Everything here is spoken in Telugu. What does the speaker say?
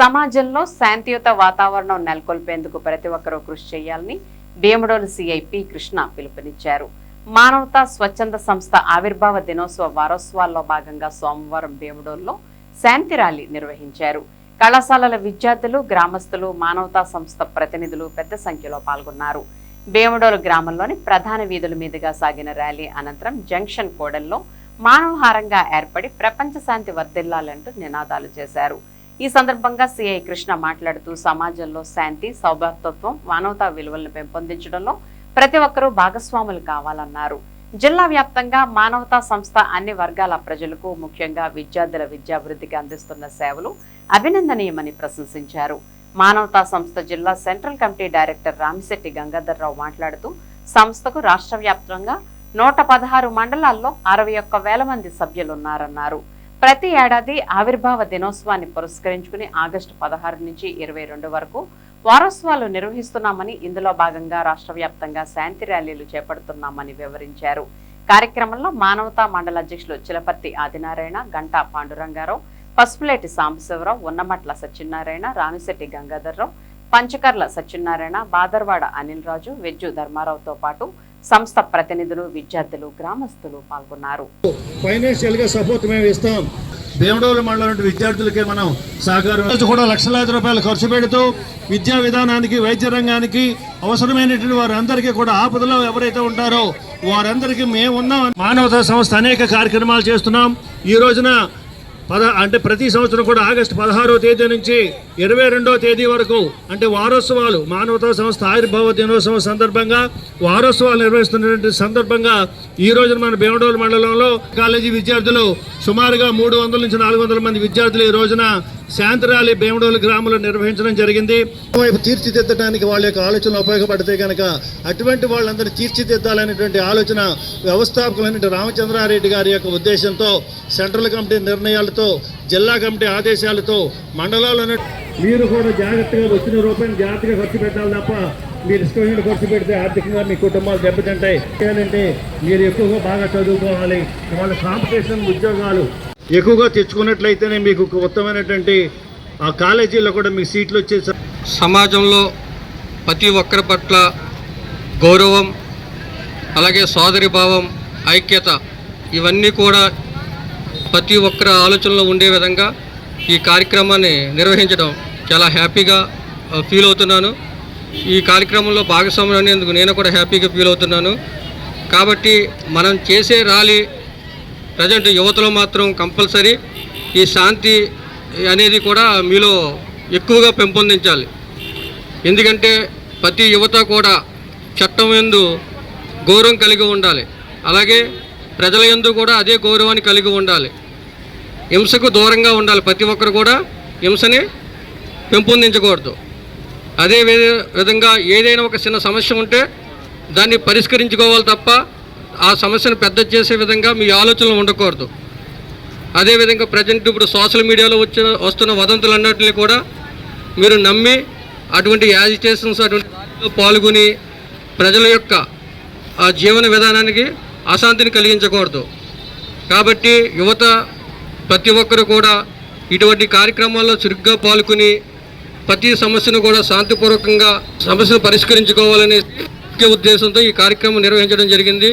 సమాజంలో శాంతియుత వాతావరణం నెలకొల్పేందుకు ప్రతి ఒక్కరూ కృషి చేయాలని భీమడోలు సిఐ పి కృష్ణ పిలుపునిచ్చారు. మానవతా స్వచ్ఛంద సంస్థ ఆవిర్భావ దినోత్సవ వారోత్సవాల్లో భాగంగా సోమవారం భీమడోలులో శాంతి ర్యాలీ నిర్వహించారు. కళాశాలల విద్యార్థులు, గ్రామస్తులు, మానవతా సంస్థ ప్రతినిధులు పెద్ద సంఖ్యలో పాల్గొన్నారు. భీమడోలు గ్రామంలోని ప్రధాన వీధుల మీదుగా సాగిన ర్యాలీ అనంతరం జంక్షన్ కూడల్లో మానవహారంగా ఏర్పడి ప్రపంచ శాంతి వర్ధిల్లాలంటూ నినాదాలు చేశారు. ఈ సందర్భంగా సిఐ కృష్ణ మాట్లాడుతూ సమాజంలో శాంతి, సౌభ్రాతృత్వం, మానవతా విలువలను పెంపొందించడంలో ప్రతి ఒక్కరూ భాగస్వాములు కావాలన్నారు. జిల్లా వ్యాప్తంగా మానవతా సంస్థ అన్ని వర్గాల ప్రజలకు, ముఖ్యంగా విద్యార్థుల విద్యాభివృద్ధికి అందిస్తున్న సేవలు అభినందనీయమని ప్రశంసించారు. మానవతా సంస్థ జిల్లా central committee director Ramisetti Gangadhar Rao మాట్లాడుతూ సంస్థకు రాష్ట్ర వ్యాప్తంగా 116 మండలాల్లో 61,000 మంది సభ్యులున్నారన్నారు. ప్రతి ఏడాది ఆవిర్భావ దినోత్సవాన్ని పురస్కరించుకుని ఆగస్టు 16 నుంచి 22 వరకు వారోత్సవాలు నిర్వహిస్తున్నామని, ఇందులో భాగంగా రాష్ట్ర వ్యాప్తంగా శాంతి ర్యాలీలు చేపడుతున్నామని వివరించారు. కార్యక్రమంలో మానవతా మండల అధ్యక్షులు చిలపర్తి ఆదినారాయణ, గంటా పాండురంగారావు, పసుపులేటి సాంబశివరావు, ఉన్నమట్ల సత్యనారాయణ, రామిశెట్టి గంగాధర్రావు, పంచకర్ల సత్యనారాయణ, బాదర్వాడ అనిల్ రాజు, వెజ్జు ధర్మారావుతో పాటు సంస్థ ప్రతినిధులు, విద్యార్థులు, గ్రామస్తులు పాల్గొన్నారు. ఫైనాన్షియల్ గా సపోర్ట్ మేము ఇస్తాం. భీమడోలు మండలం విద్యార్థులకే మనం సహకారం కూడా లక్షలాది రూపాయలు ఖర్చు పెడుతూ విద్యా విధానానికి, వైద్య రంగానికి అవసరమైనటువంటి వారందరికీ కూడా ఆపదలో ఎవరైతే ఉంటారో వారందరికీ మేము ఉన్నాం. మానవతా సంస్థ అనేక కార్యక్రమాలు చేస్తున్నాం. ఈ రోజున ప్రతి సంవత్సరం కూడా ఆగస్టు 16వ తేదీ నుంచి 22వ తేదీ వరకు వారోత్సవాలు, మానవతా సంస్థ ఆవిర్భావ దినోత్సవం సందర్భంగా వారోత్సవాలు నిర్వహిస్తున్నటువంటి సందర్భంగా ఈ రోజున మన భీమడోలు మండలంలో కాలేజీ విద్యార్థులు సుమారుగా 300 నుంచి 400 మంది విద్యార్థులు ఈ రోజున శాంతి ర్యాలీ భీమడోలు గ్రామంలో నిర్వహించడం జరిగింది. వైపు తీర్చిదిద్దడానికి వాళ్ళ యొక్క ఆలోచనలు ఉపయోగపడితే కనుక అటువంటి వాళ్ళందరూ తీర్చిదిద్దాలనేటువంటి ఆలోచన వ్యవస్థాపకులైన రామచంద్రారెడ్డి గారి యొక్క ఉద్దేశంతో, సెంట్రల్ కమిటీ నిర్ణయాలతో, జిల్లా కమిటీ ఆదేశాలతో మండలాల్లోనే మీరు కూడా జాగ్రత్తగా వచ్చిన రూపాయలు జాగ్రత్తగా ఖర్చు పెట్టాలి తప్ప మీరు ఇష్టమైన ఖర్చు పెడితే ఆర్థికంగా మీ కుటుంబాలు దెబ్బతింటాయి. ఏంటంటే మీరు ఎక్కువగా బాగా చదువుకోవాలి. వాళ్ళ కాంపిటీషన్ ఉద్యోగాలు ఎక్కువగా తెచ్చుకున్నట్లయితేనే మీకు ఉత్తమమైనటువంటి ఆ కాలేజీలో కూడా మీకు సీట్లు వచ్చేసి సమాజంలో ప్రతి ఒక్కరి పట్ల గౌరవం, అలాగే సోదరిభావం, ఐక్యత ఇవన్నీ కూడా ప్రతి ఒక్కరి ఆలోచనలో ఉండే విధంగా ఈ కార్యక్రమాన్ని నిర్వహించడం చాలా హ్యాపీగా ఫీల్ అవుతున్నాను. ఈ కార్యక్రమంలో భాగస్వామ్యం అనేందుకు నేను కూడా హ్యాపీగా ఫీల్ అవుతున్నాను. కాబట్టి మనం చేసే ర్యాలీ ప్రజెంట్ యువతలో మాత్రం కంపల్సరీ ఈ శాంతి అనేది కూడా మీలో ఎక్కువగా పెంపొందించాలి. ఎందుకంటే ప్రతి యువత కూడా చట్టం యందు గౌరవం కలిగి ఉండాలి. అలాగే ప్రజల యందు కూడా అదే గౌరవాన్ని కలిగి ఉండాలి. హింసకు దూరంగా ఉండాలి. ప్రతి ఒక్కరు కూడా హింసని పెంపొందించకూడదు. అదే విధంగా ఏదైనా ఒక చిన్న సమస్య ఉంటే దాన్ని పరిష్కరించుకోవాలి తప్ప ఆ సమస్యను పెద్ద చేసే విధంగా మీ ఆలోచనలు ఉండకూడదు. అదేవిధంగా ప్రజెంట్ ఇప్పుడు సోషల్ మీడియాలో వస్తున్న వదంతులన్నింటినీ కూడా మీరు నమ్మి అటువంటి యాజిటేషన్స్ అటువంటి పాల్గొని ప్రజల యొక్క ఆ జీవన విధానానికి అశాంతిని కలిగించకూడదు. కాబట్టి యువత ప్రతి ఒక్కరు కూడా ఇటువంటి కార్యక్రమాల్లో చురుగ్గా పాల్గొని ప్రతి సమస్యను కూడా శాంతిపూర్వకంగా సమస్యను పరిష్కరించుకోవాలనే ఉద్దేశంతో ఈ కార్యక్రమం నిర్వహించడం జరిగింది.